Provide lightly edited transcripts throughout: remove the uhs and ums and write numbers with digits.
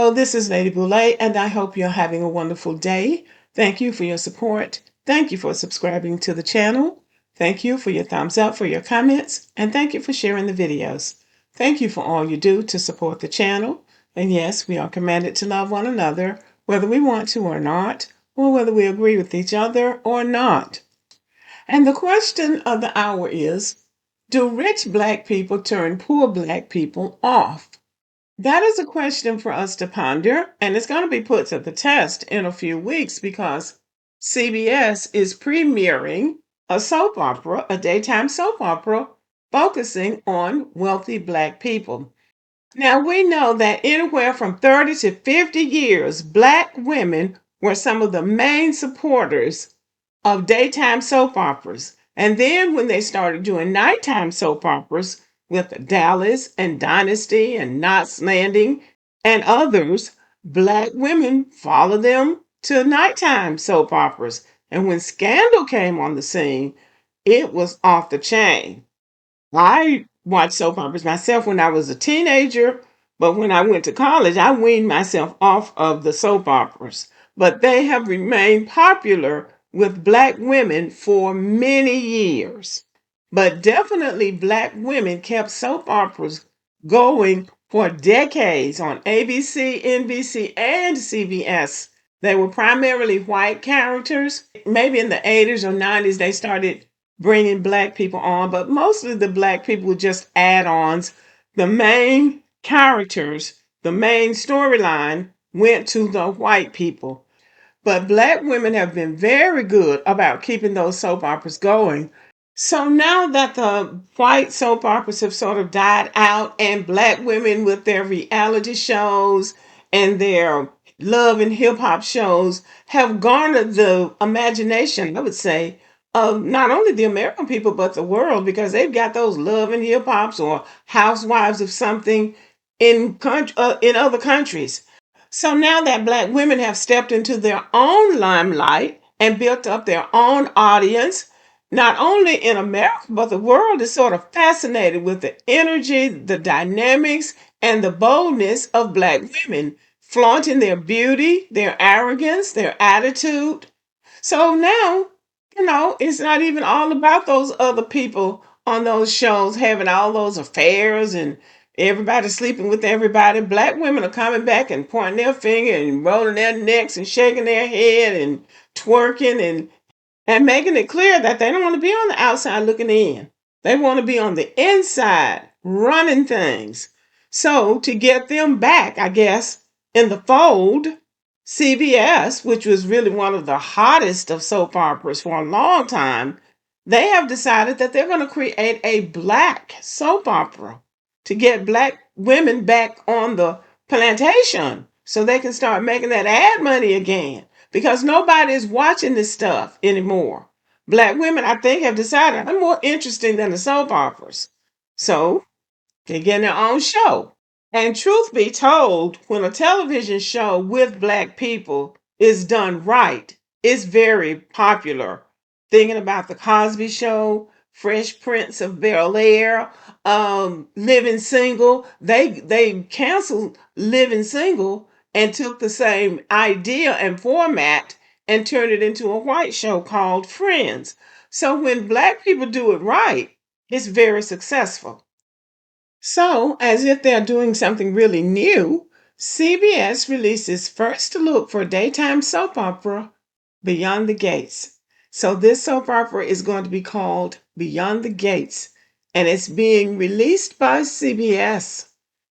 Hello, this is Lady Boulay, and I hope you're having a wonderful day. Thank you for your support. Thank you for subscribing to the channel. Thank you for your thumbs up, for your comments, and thank you for sharing the videos. Thank you for all you do to support the channel. And yes, we are commanded to love one another, whether we want to or not, or whether we agree with each other or not. And the question of the hour is, do rich black people turn poor black people off? That is a question for us to ponder, and it's going to be put to the test in a few weeks because CBS is premiering a soap opera, a daytime soap opera, focusing on wealthy black people. Now, we know that anywhere from 30 to 50 years, black women were some of the main supporters of daytime soap operas. And then when they started doing nighttime soap operas with Dallas and Dynasty and Knots Landing and others, black women followed them to nighttime soap operas. And when Scandal came on the scene, it was off the chain. I watched soap operas myself when I was a teenager, but when I went to college, I weaned myself off of the soap operas. But they have remained popular with black women for many years. But definitely, black women kept soap operas going for decades on ABC, NBC, and CBS. They were primarily white characters. Maybe in the 80s or 90s, they started bringing black people on, but mostly the black people were just add-ons. The main characters, the main storyline went to the white people. But black women have been very good about keeping those soap operas going. So now that the white soap operas have sort of died out, and black women with their reality shows and their love and hip hop shows have garnered the imagination, I would say, of not only the American people but the world, because they've got those love and hip hops or housewives of something in other countries. So now that black women have stepped into their own limelight and built up their own audience, not only in America, but the world is sort of fascinated with the energy, the dynamics, and the boldness of black women, flaunting their beauty, their arrogance, their attitude. So now, it's not even all about those other people on those shows having all those affairs and everybody sleeping with everybody. Black women are coming back and pointing their finger and rolling their necks and shaking their head and twerking and making it clear that they don't want to be on the outside looking in. They want to be on the inside running things. So to get them back, I guess, in the fold, CBS, which was really one of the hottest of soap operas for a long time, they have decided that they're going to create a black soap opera to get black women back on the plantation so they can start making that ad money again because nobody is watching this stuff anymore. Black women, I think, have decided I'm more interesting than the soap operas. So they get their own show. And truth be told, when a television show with black people is done right, it's very popular. Thinking about the Cosby Show, Fresh Prince of Bel Air, Living Single, they canceled Living Single and took the same idea and format and turned it into a white show called Friends. So when black people do it right, it's very successful. So, as if they're doing something really new, CBS releases first look for daytime soap opera, Beyond the Gates. So, this soap opera is going to be called Beyond the Gates, and it's being released by CBS.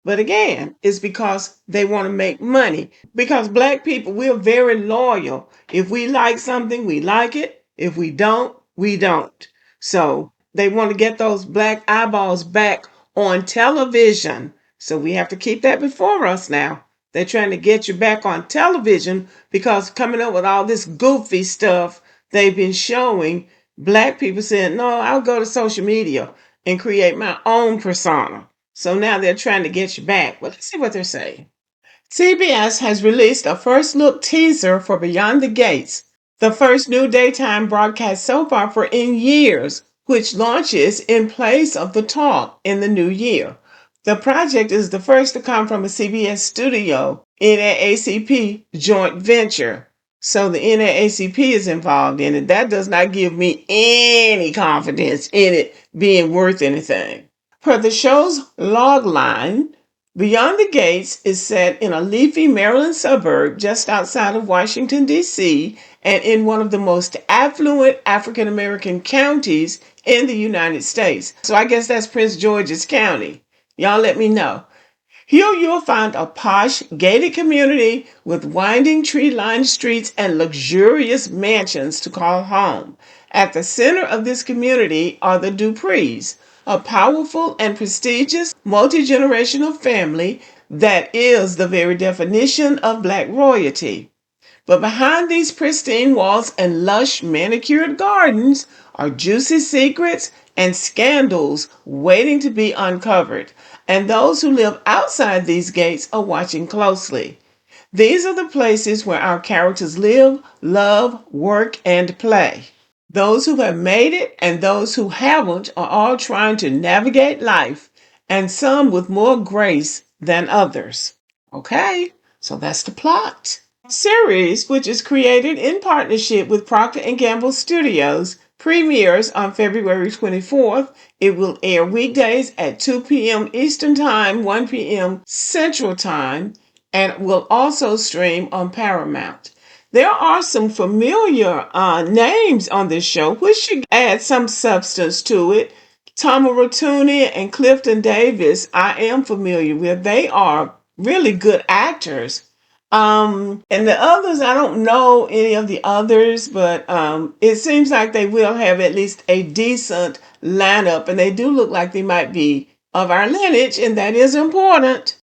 But again, it's because they want to make money. Because black people, we're very loyal. If we like something, we like it. If we don't, we don't. So, they want to get those black eyeballs back on television. So we have to keep that before us now. They're trying to get you back on television because coming up with all this goofy stuff they've been showing, black people saying, no, I'll go to social media and create my own persona. So now they're trying to get you back. Well, let's see what they're saying. CBS has released a first look teaser for Beyond the Gates, the first new daytime broadcast soap opera in years, which launches in place of The Talk in the new year. The project is the first to come from a CBS studio NAACP joint venture. So the NAACP is involved in it. That does not give me any confidence in it being worth anything. Per the show's log line, Beyond the Gates is set in a leafy Maryland suburb just outside of Washington, D.C., and in one of the most affluent African American counties in the United States. So I guess that's Prince George's County. Y'all let me know. Here you'll find a posh, gated community with winding tree-lined streets and luxurious mansions to call home. At the center of this community are the Duprees, a powerful and prestigious multi-generational family that is the very definition of Black royalty. But behind these pristine walls and lush manicured gardens are juicy secrets and scandals waiting to be uncovered. And those who live outside these gates are watching closely. These are the places where our characters live, love, work, and play. Those who have made it and those who haven't are all trying to navigate life, and some with more grace than others. Okay, so that's the plot. Series, which is created in partnership with Procter & Gamble Studios, premieres on February 24th. It will air weekdays at 2 p.m. Eastern Time, 1 p.m. Central Time, and will also stream on Paramount. There are some familiar names on this show, which should add some substance to it. Tamara Tooney and Clifton Davis, I am familiar with. They are really good actors. And the others, I don't know any of the others, but it seems like they will have at least a decent lineup, and they do look like they might be of our lineage, and that is important.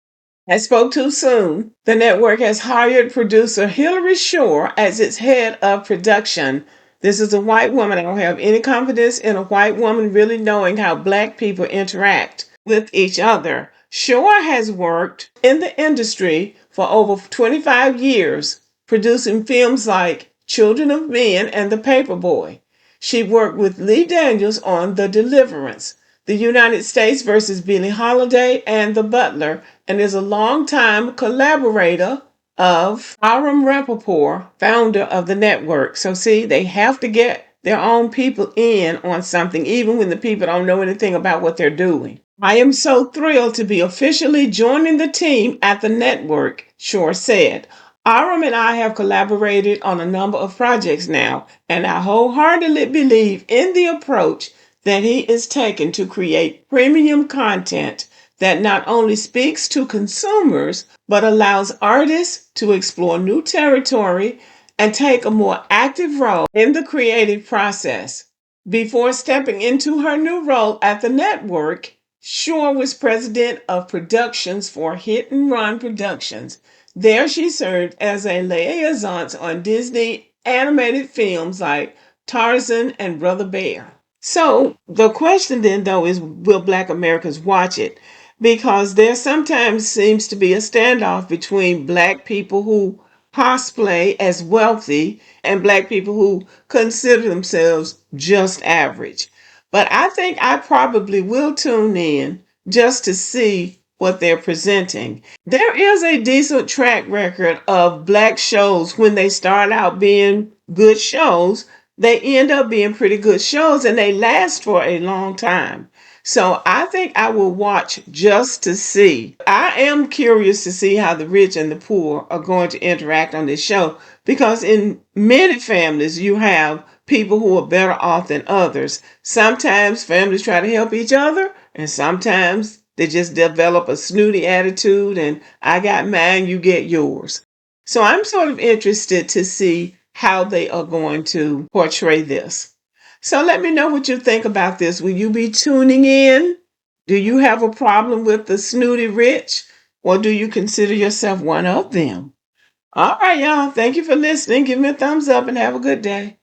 I spoke too soon. The network has hired producer Hillary Shore as its head of production. This is a white woman. I don't have any confidence in a white woman really knowing how Black people interact with each other. Shore has worked in the industry for over 25 years, producing films like Children of Men and The Paperboy. She worked with Lee Daniels on The Deliverance, The United States versus Billie Holiday, and The Butler, and is a longtime collaborator of Hiram Rappaport, founder of the network. So see, they have to get their own people in on something, even when the people don't know anything about what they're doing. I am so thrilled to be officially joining the team at the network, Shore said. Aram and I have collaborated on a number of projects now, and I wholeheartedly believe in the approach that he is taking to create premium content that not only speaks to consumers, but allows artists to explore new territory and take a more active role in the creative process. Before stepping into her new role at the network, Shore was president of productions for Hit and Run Productions. There she served as a liaison on Disney animated films like Tarzan and Brother Bear. So the question then, though, is will Black Americans watch it? Because there sometimes seems to be a standoff between Black people who cosplay as wealthy and Black people who consider themselves just average. But I think I probably will tune in just to see what they're presenting. There is a decent track record of Black shows when they start out being good shows. They end up being pretty good shows and they last for a long time. So I think I will watch just to see. I am curious to see how the rich and the poor are going to interact on this show because in many families you have people who are better off than others. Sometimes families try to help each other and sometimes they just develop a snooty attitude and I got mine, you get yours. So I'm sort of interested to see how they are going to portray this. So let me know what you think about this. Will you be tuning in? Do you have a problem with the snooty rich? Or do you consider yourself one of them? All right, y'all. Thank you for listening. Give me a thumbs up and have a good day.